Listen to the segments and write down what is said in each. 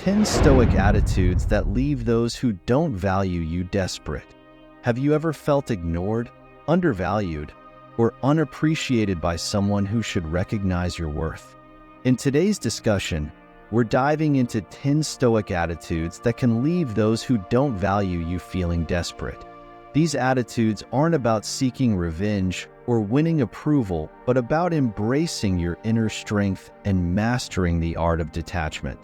10 Stoic attitudes that leave those who don't value you desperate. Have you ever felt ignored, undervalued, or unappreciated by someone who should recognize your worth? In today's discussion, we're diving into 10 Stoic attitudes that can leave those who don't value you feeling desperate. These attitudes aren't about seeking revenge or winning approval, but about embracing your inner strength and mastering the art of detachment.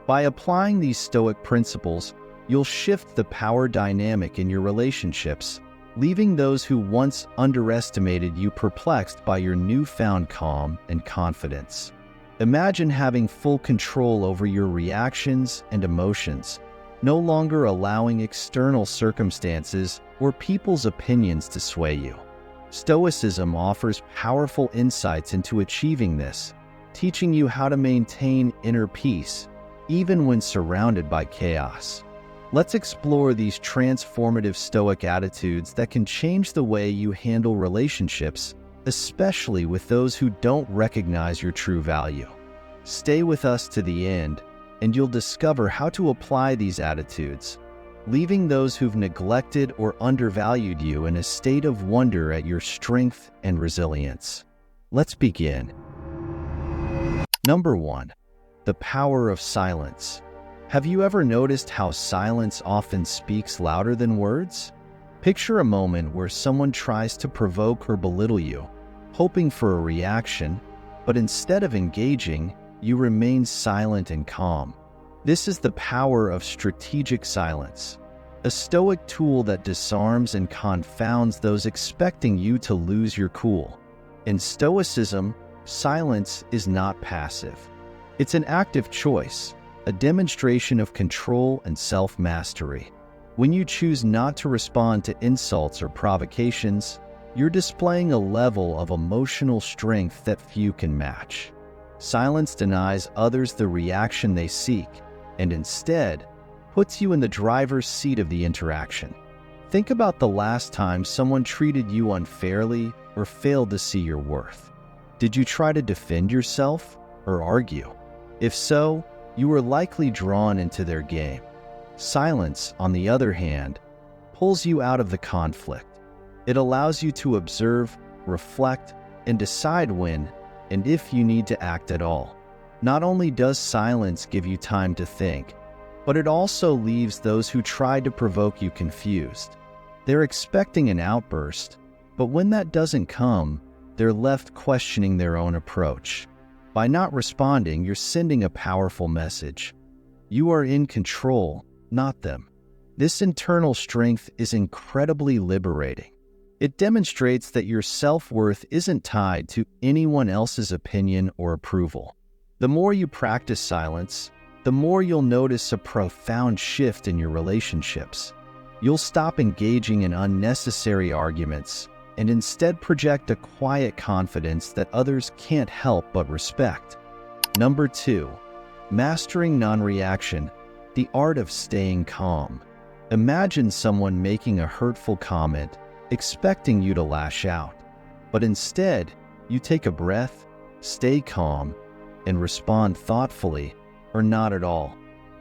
By applying these Stoic principles, you'll shift the power dynamic in your relationships, leaving those who once underestimated you perplexed by your newfound calm and confidence. Imagine having full control over your reactions and emotions, no longer allowing external circumstances or people's opinions to sway you. Stoicism offers powerful insights into achieving this, teaching you how to maintain inner peace, even when surrounded by chaos. Let's explore these transformative Stoic attitudes that can change the way you handle relationships, especially with those who don't recognize your true value. Stay with us to the end, and you'll discover how to apply these attitudes, leaving those who've neglected or undervalued you in a state of wonder at your strength and resilience. Let's begin. Number 1. The power of silence. Have you ever noticed how silence often speaks louder than words? Picture a moment where someone tries to provoke or belittle you, hoping for a reaction, but instead of engaging, you remain silent and calm. This is the power of strategic silence, a Stoic tool that disarms and confounds those expecting you to lose your cool. In Stoicism, silence is not passive. It's an active choice, a demonstration of control and self-mastery. When you choose not to respond to insults or provocations, you're displaying a level of emotional strength that few can match. Silence denies others the reaction they seek, and instead puts you in the driver's seat of the interaction. Think about the last time someone treated you unfairly or failed to see your worth. Did you try to defend yourself or argue? If so, you were likely drawn into their game. Silence, on the other hand, pulls you out of the conflict. It allows you to observe, reflect, and decide when and if you need to act at all. Not only does silence give you time to think, but it also leaves those who tried to provoke you confused. They're expecting an outburst, but when that doesn't come, they're left questioning their own approach. By not responding, you're sending a powerful message. You are in control, not them. This internal strength is incredibly liberating. It demonstrates that your self-worth isn't tied to anyone else's opinion or approval. The more you practice silence, the more you'll notice a profound shift in your relationships. You'll stop engaging in unnecessary arguments and instead project a quiet confidence that others can't help but respect. Number 2. Mastering non-reaction, the art of staying calm. Imagine someone making a hurtful comment, expecting you to lash out. But instead, you take a breath, stay calm, and respond thoughtfully, or not at all.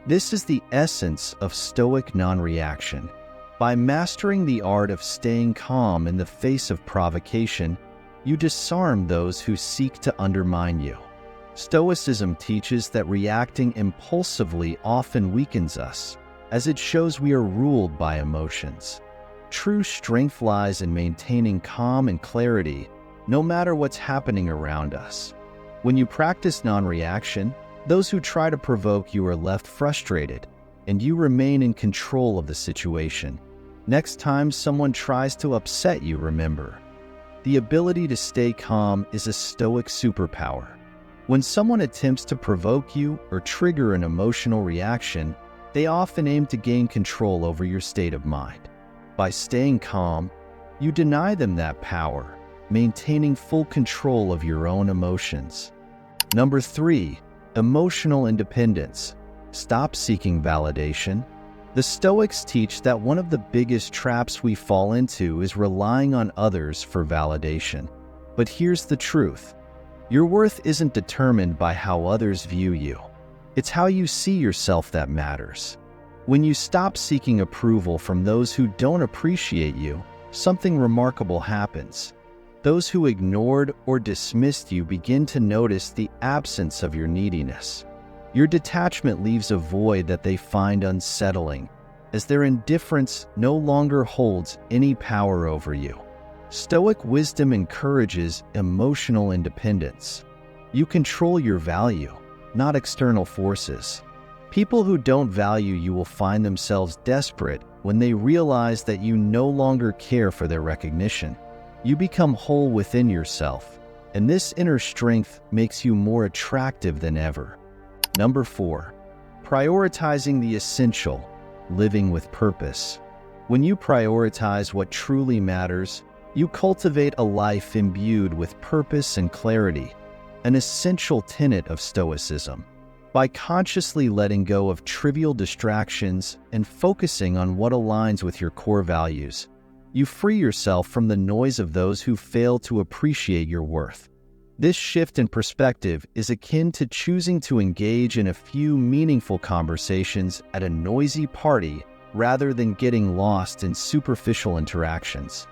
This is the essence of Stoic non-reaction. By mastering the art of staying calm in the face of provocation, you disarm those who seek to undermine you. Stoicism teaches that reacting impulsively often weakens us, as it shows we are ruled by emotions. True strength lies in maintaining calm and clarity, no matter what's happening around us. When you practice non-reaction, those who try to provoke you are left frustrated, and you remain in control of the situation. Next time someone tries to upset you, remember, the ability to stay calm is a Stoic superpower. When someone attempts to provoke you or trigger an emotional reaction, they often aim to gain control over your state of mind. By staying calm, you deny them that power, maintaining full control of your own emotions. Number 3. Emotional independence. Stop seeking validation. The Stoics teach that one of the biggest traps we fall into is relying on others for validation. But here's the truth. Your worth isn't determined by how others view you. It's how you see yourself that matters. When you stop seeking approval from those who don't appreciate you, something remarkable happens. Those who ignored or dismissed you begin to notice the absence of your neediness. Your detachment leaves a void that they find unsettling, as their indifference no longer holds any power over you. Stoic wisdom encourages emotional independence. You control your value, not external forces. People who don't value you will find themselves desperate when they realize that you no longer care for their recognition. You become whole within yourself, and this inner strength makes you more attractive than ever. Number 4, prioritizing the essential, living with purpose. When you prioritize what truly matters, you cultivate a life imbued with purpose and clarity, an essential tenet of Stoicism. By consciously letting go of trivial distractions and focusing on what aligns with your core values, you free yourself from the noise of those who fail to appreciate your worth. This shift in perspective is akin to choosing to engage in a few meaningful conversations at a noisy party rather than getting lost in superficial interactions.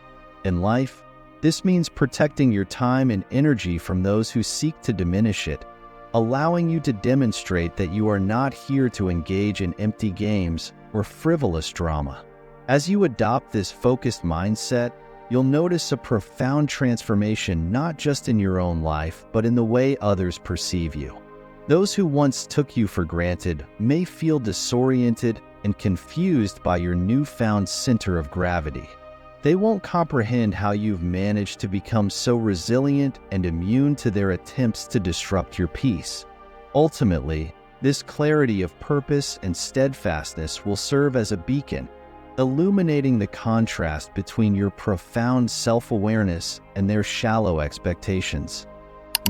In life, this means protecting your time and energy from those who seek to diminish it, allowing you to demonstrate that you are not here to engage in empty games or frivolous drama. As you adopt this focused mindset, you'll notice a profound transformation not just in your own life, but in the way others perceive you. Those who once took you for granted may feel disoriented and confused by your newfound center of gravity. They won't comprehend how you've managed to become so resilient and immune to their attempts to disrupt your peace. Ultimately, this clarity of purpose and steadfastness will serve as a beacon, illuminating the contrast between your profound self-awareness and their shallow expectations.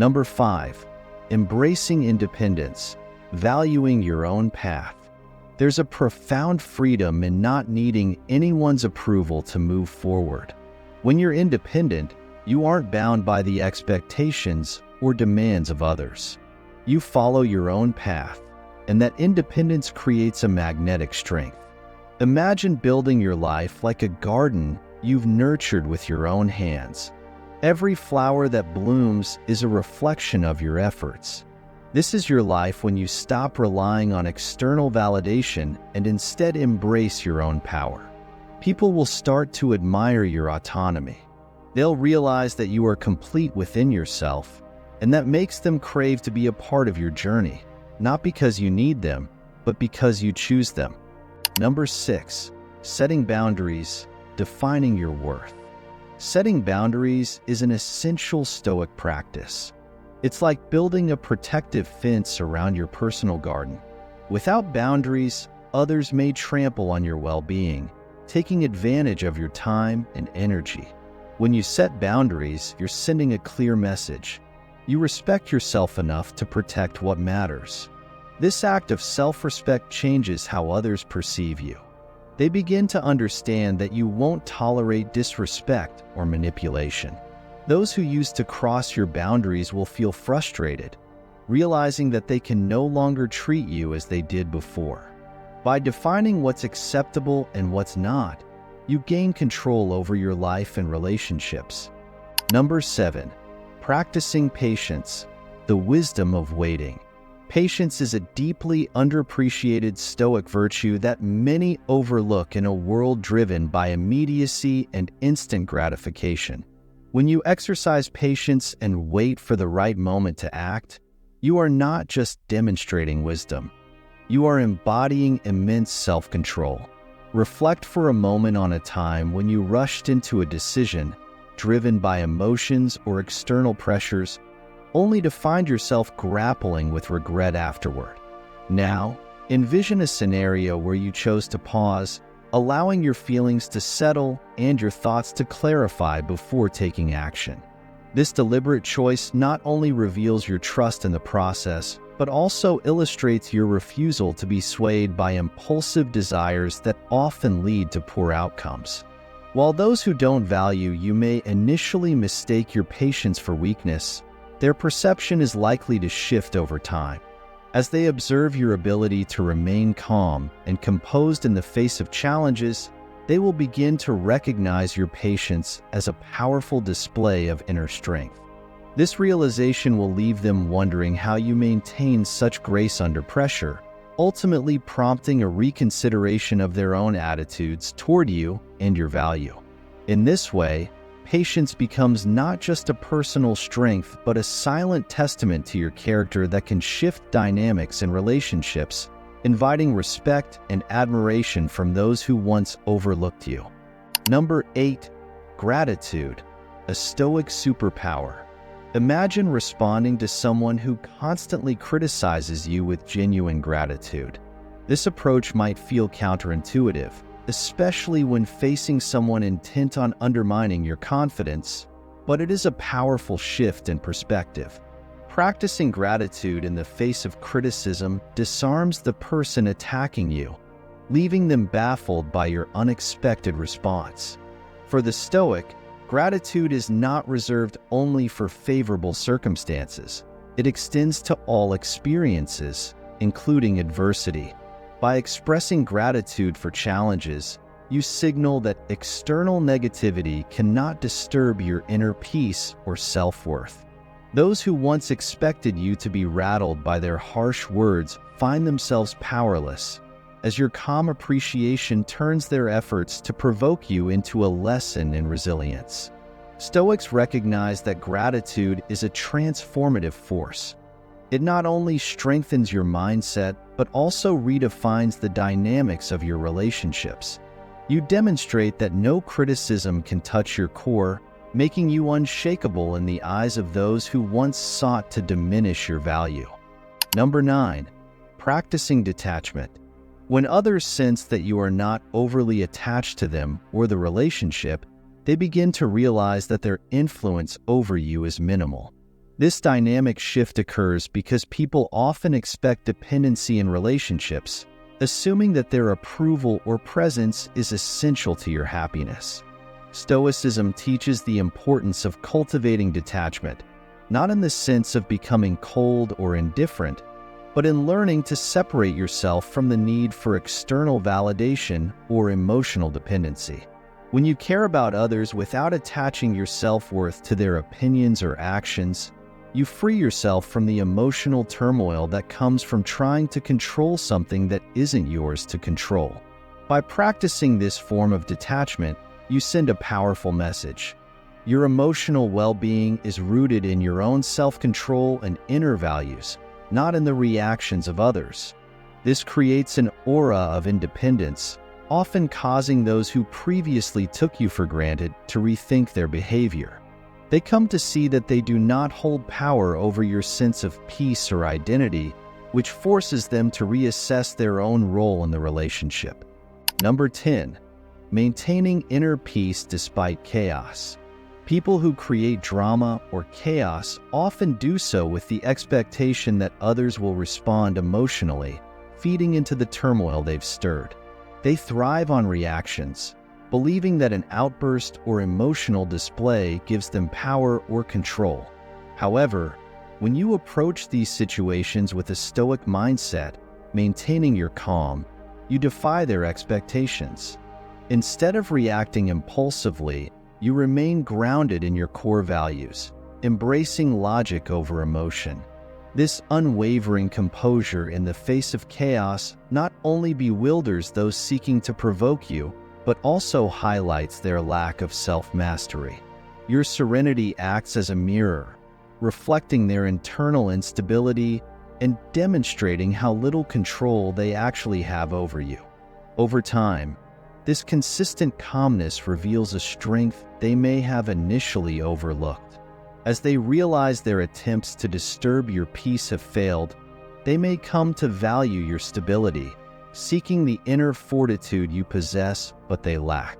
Number 5, embracing independence, valuing your own path. There's a profound freedom in not needing anyone's approval to move forward. When you're independent, you aren't bound by the expectations or demands of others. You follow your own path, and that independence creates a magnetic strength. Imagine building your life like a garden you've nurtured with your own hands. Every flower that blooms is a reflection of your efforts. This is your life when you stop relying on external validation and instead embrace your own power. People will start to admire your autonomy. They'll realize that you are complete within yourself, and that makes them crave to be a part of your journey, not because you need them, but because you choose them. Number 6, setting boundaries, defining your worth. Setting boundaries is an essential Stoic practice. It's like building a protective fence around your personal garden. Without boundaries, others may trample on your well-being, taking advantage of your time and energy. When you set boundaries, you're sending a clear message. You respect yourself enough to protect what matters. This act of self-respect changes how others perceive you. They begin to understand that you won't tolerate disrespect or manipulation. Those who used to cross your boundaries will feel frustrated, realizing that they can no longer treat you as they did before. By defining what's acceptable and what's not, you gain control over your life and relationships. Number 7, practicing patience, the wisdom of waiting. Patience is a deeply underappreciated Stoic virtue that many overlook in a world driven by immediacy and instant gratification. When you exercise patience and wait for the right moment to act, you are not just demonstrating wisdom. You are embodying immense self-control. Reflect for a moment on a time when you rushed into a decision, driven by emotions or external pressures, only to find yourself grappling with regret afterward. Now, envision a scenario where you chose to pause, allowing your feelings to settle and your thoughts to clarify before taking action. This deliberate choice not only reveals your trust in the process, but also illustrates your refusal to be swayed by impulsive desires that often lead to poor outcomes. While those who don't value you may initially mistake your patience for weakness, their perception is likely to shift over time. As they observe your ability to remain calm and composed in the face of challenges, they will begin to recognize your patience as a powerful display of inner strength. This realization will leave them wondering how you maintain such grace under pressure, ultimately prompting a reconsideration of their own attitudes toward you and your value. In this way, patience becomes not just a personal strength, but a silent testament to your character that can shift dynamics in relationships, inviting respect and admiration from those who once overlooked you. Number 8. Gratitude, a Stoic superpower. Imagine responding to someone who constantly criticizes you with genuine gratitude. This approach might feel counterintuitive, especially when facing someone intent on undermining your confidence, but it is a powerful shift in perspective. Practicing gratitude in the face of criticism disarms the person attacking you, leaving them baffled by your unexpected response. For the Stoic, gratitude is not reserved only for favorable circumstances. It extends to all experiences, including adversity. By expressing gratitude for challenges, you signal that external negativity cannot disturb your inner peace or self-worth. Those who once expected you to be rattled by their harsh words find themselves powerless, as your calm appreciation turns their efforts to provoke you into a lesson in resilience. Stoics recognize that gratitude is a transformative force. It not only strengthens your mindset, but also redefines the dynamics of your relationships. You demonstrate that no criticism can touch your core, making you unshakable in the eyes of those who once sought to diminish your value. Number 9. Practicing detachment. When others sense that you are not overly attached to them or the relationship, they begin to realize that their influence over you is minimal. This dynamic shift occurs because people often expect dependency in relationships, assuming that their approval or presence is essential to your happiness. Stoicism teaches the importance of cultivating detachment, not in the sense of becoming cold or indifferent, but in learning to separate yourself from the need for external validation or emotional dependency. When you care about others without attaching your self-worth to their opinions or actions, you free yourself from the emotional turmoil that comes from trying to control something that isn't yours to control. By practicing this form of detachment, you send a powerful message. Your emotional well-being is rooted in your own self-control and inner values, not in the reactions of others. This creates an aura of independence, often causing those who previously took you for granted to rethink their behavior. They come to see that they do not hold power over your sense of peace or identity, which forces them to reassess their own role in the relationship. Number 10. Maintaining inner peace despite chaos. People who create drama or chaos often do so with the expectation that others will respond emotionally, feeding into the turmoil they've stirred. They thrive on reactions, believing that an outburst or emotional display gives them power or control. However, when you approach these situations with a stoic mindset, maintaining your calm, you defy their expectations. Instead of reacting impulsively, you remain grounded in your core values, embracing logic over emotion. This unwavering composure in the face of chaos not only bewilders those seeking to provoke you, but also highlights their lack of self-mastery. Your serenity acts as a mirror, reflecting their internal instability and demonstrating how little control they actually have over you. Over time, this consistent calmness reveals a strength they may have initially overlooked. As they realize their attempts to disturb your peace have failed, they may come to value your stability, seeking the inner fortitude you possess but they lack.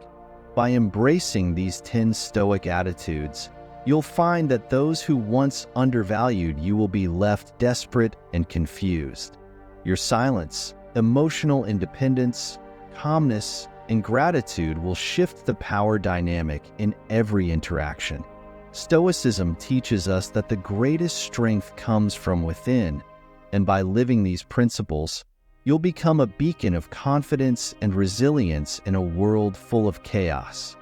By embracing these 10 stoic attitudes, you'll find that those who once undervalued you will be left desperate and confused. Your silence, emotional independence, calmness, and gratitude will shift the power dynamic in every interaction. Stoicism teaches us that the greatest strength comes from within, And by living these principles, you'll become a beacon of confidence and resilience in a world full of chaos.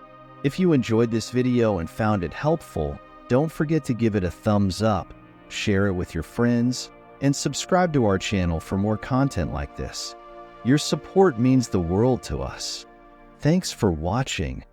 If you enjoyed this video and found it helpful, don't forget to give it a thumbs up, share it with your friends, and subscribe to our channel for more content like this. Your support means the world to us. Thanks for watching,